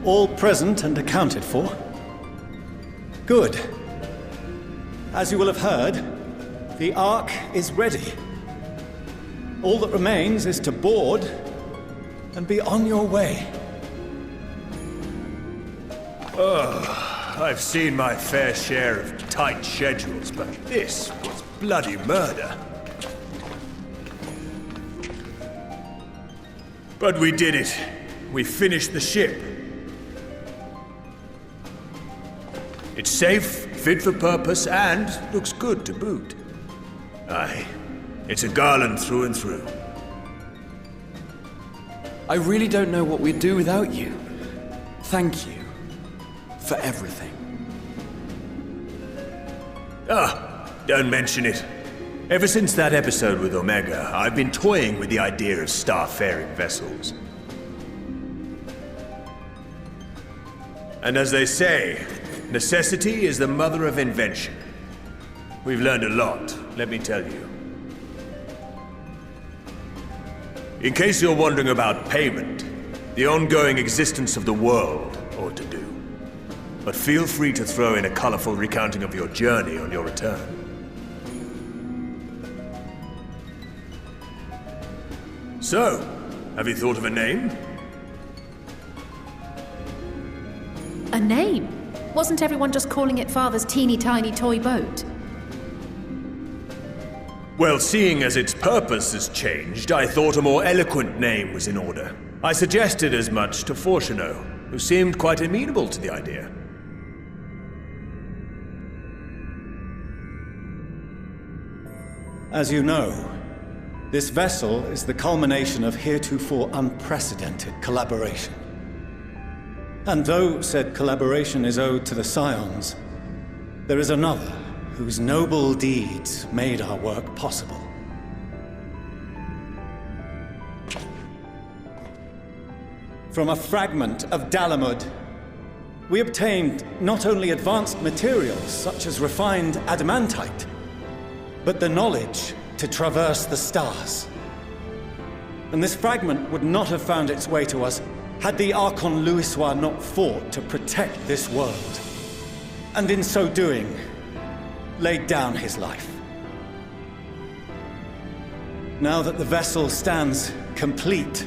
All present and accounted for? Good. As you will have heard, the Ark is ready. All that remains is to board and be on your way. I've seen my fair share of tight schedules, but this was bloody murder. But we did it. We finished the ship. It's safe, fit for purpose, and looks good to boot. Aye, it's a Garland through and through. I really don't know what we'd do without you. Thank you for everything. Don't mention it. Ever since that episode with Omega, I've been toying with the idea of starfaring vessels. And as they say, necessity is the mother of invention. We've learned a lot, let me tell you. In case you're wondering about payment, the ongoing existence of the world ought to do. But feel free to throw in a colorful recounting of your journey on your return. So, have you thought of a name? A name? Wasn't everyone just calling it Father's teeny tiny toy boat? Well, seeing as its purpose has changed, I thought a more eloquent name was in order. I suggested as much to Fortuneau, who seemed quite amenable to the idea. As you know, this vessel is the culmination of heretofore unprecedented collaboration. And though said collaboration is owed to the Scions, there is another whose noble deeds made our work possible. From a fragment of Dalamud, we obtained not only advanced materials such as refined adamantite, but the knowledge to traverse the stars. And this fragment would not have found its way to us had the Archon Louisois not fought to protect this world, and in so doing, laid down his life. Now that the vessel stands complete,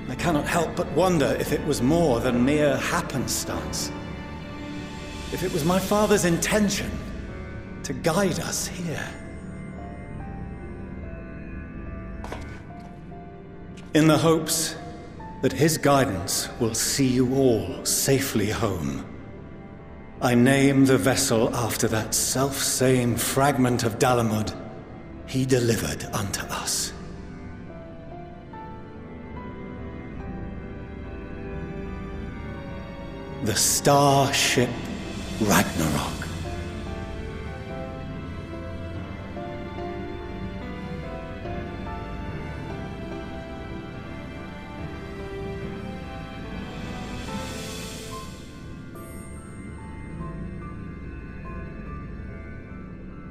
I cannot help but wonder if it was more than mere happenstance. If it was my father's intention to guide us here. In the hopes that his guidance will see you all safely home, I name the vessel after that self-same fragment of Dalamud he delivered unto us. The Starship Ragnarok.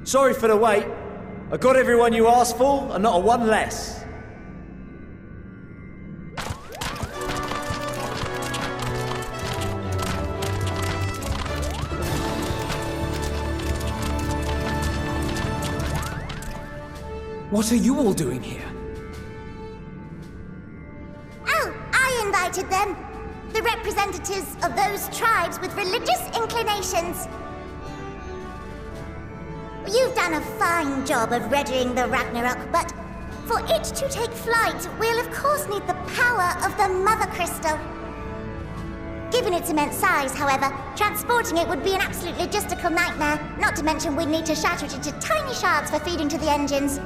Sorry for the wait. I got everyone you asked for, and not a one less. What are you all doing here? Oh, I invited them. The representatives of those tribes with religious inclinations. you've done a fine job of readying the Ragnarok, but for it to take flight, we'll of course need the power of the Mother Crystal. Given its immense size, however, transporting it would be an absolute logistical nightmare, not to mention we'd need to shatter it into tiny shards for feeding to the engines.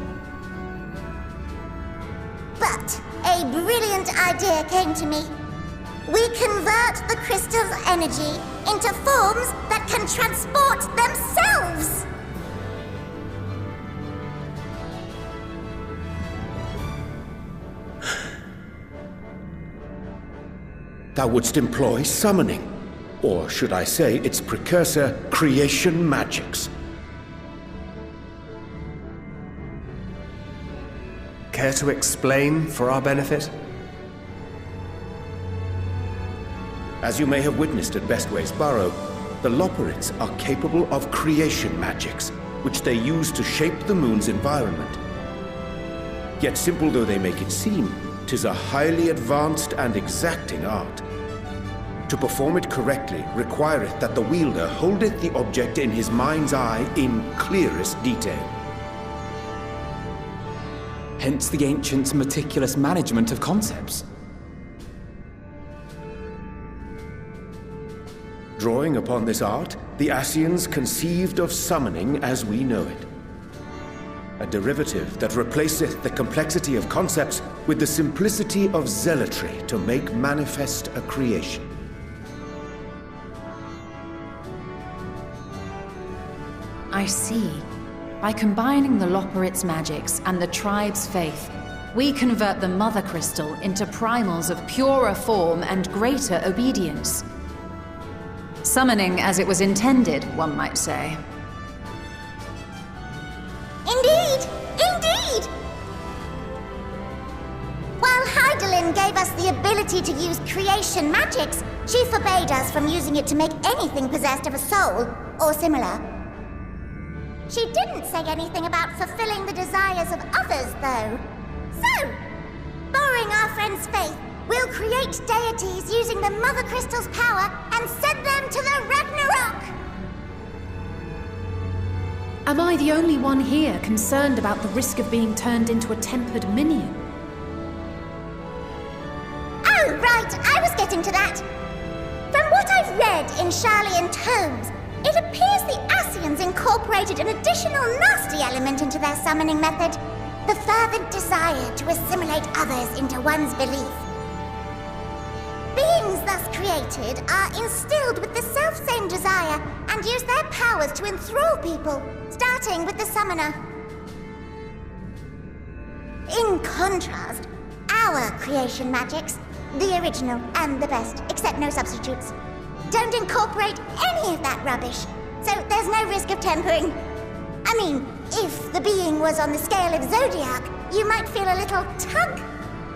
But a brilliant idea came to me. We convert the crystal's energy into forms that can transport themselves! Thou wouldst employ summoning, or should I say its precursor, creation magics. Care to explain for our benefit? As you may have witnessed at Bestway's Burrow, the Loporrits are capable of creation magics, which they use to shape the moon's environment. Yet simple though they make it seem, 'tis a highly advanced and exacting art. To perform it correctly requireth that the wielder holdeth the object in his mind's eye in clearest detail. Hence the ancients' meticulous management of concepts. Drawing upon this art, the Ascians conceived of summoning as we know it. A derivative that replaceth the complexity of concepts with the simplicity of zealotry to make manifest a creation. I see. By combining the Loporrits' magics and the tribe's faith, we convert the Mother Crystal into primals of purer form and greater obedience. Summoning as it was intended, one might say. Indeed! Indeed! While Heidelin gave us the ability to use creation magics, she forbade us from using it to make anything possessed of a soul, or similar. She didn't say anything about fulfilling the desires of others, though. So, borrowing our friend's faith, we'll create deities using the Mother Crystal's power and send them to the Ragnarok! Am I the only one here concerned about the risk of being turned into a tempered minion? Oh, right, I was getting to that. From what I've read in Sharlayan tomes, it appears the Ascians incorporated an additional nasty element into their summoning method. The fervent desire to assimilate others into one's belief. Beings thus created are instilled with the self-same desire and use their powers to enthrall people, starting with the summoner. In contrast, our creation magics, the original and the best, except no substitutes, don't incorporate any of that rubbish, so there's no risk of tempering. I mean, if the being was on the scale of Zodiac, you might feel a little tug,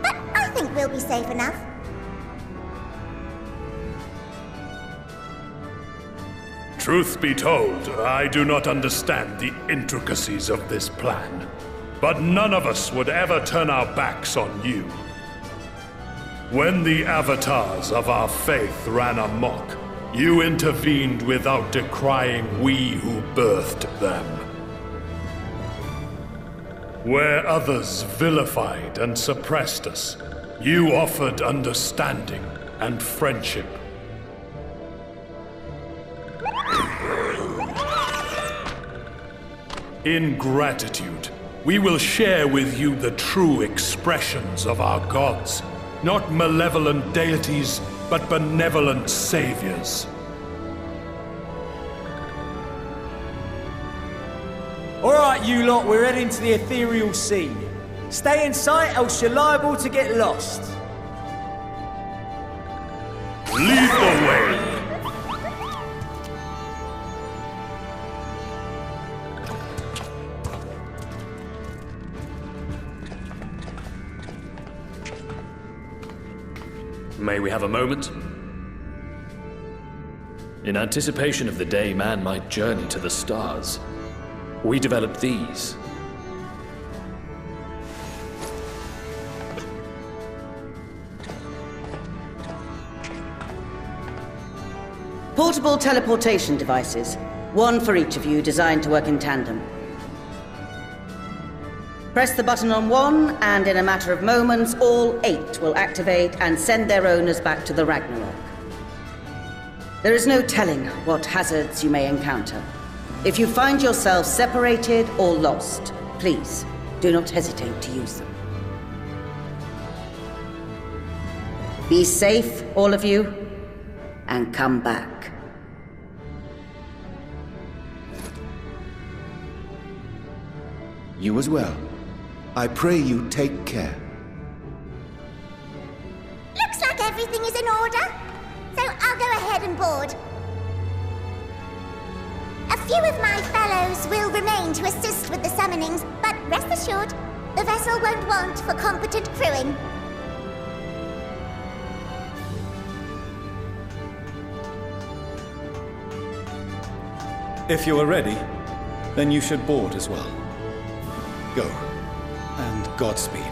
but I think we'll be safe enough. Truth be told, I do not understand the intricacies of this plan, but none of us would ever turn our backs on you. When the avatars of our faith ran amok, you intervened without decrying we who birthed them. Where others vilified and suppressed us, you offered understanding and friendship. In gratitude, we will share with you the true expressions of our gods. Not malevolent deities, but benevolent saviors. Alright, you lot, we're heading to the ethereal sea. Stay in sight, else you're liable to get lost. Lead the way! May we have a moment? In anticipation of the day man might journey to the stars, we developed these. Portable teleportation devices. One for each of you, designed to work in tandem. Press the button on one, and in a matter of moments, all 8 will activate and send their owners back to the Ragnarok. There is no telling what hazards you may encounter. If you find yourself separated or lost, please do not hesitate to use them. Be safe, all of you, and come back. You as well. I pray you take care. Looks like everything is in order, so I'll go ahead and board. A few of my fellows will remain to assist with the summonings, but rest assured, the vessel won't want for competent crewing. If you are ready, then you should board as well. Go, and Godspeed.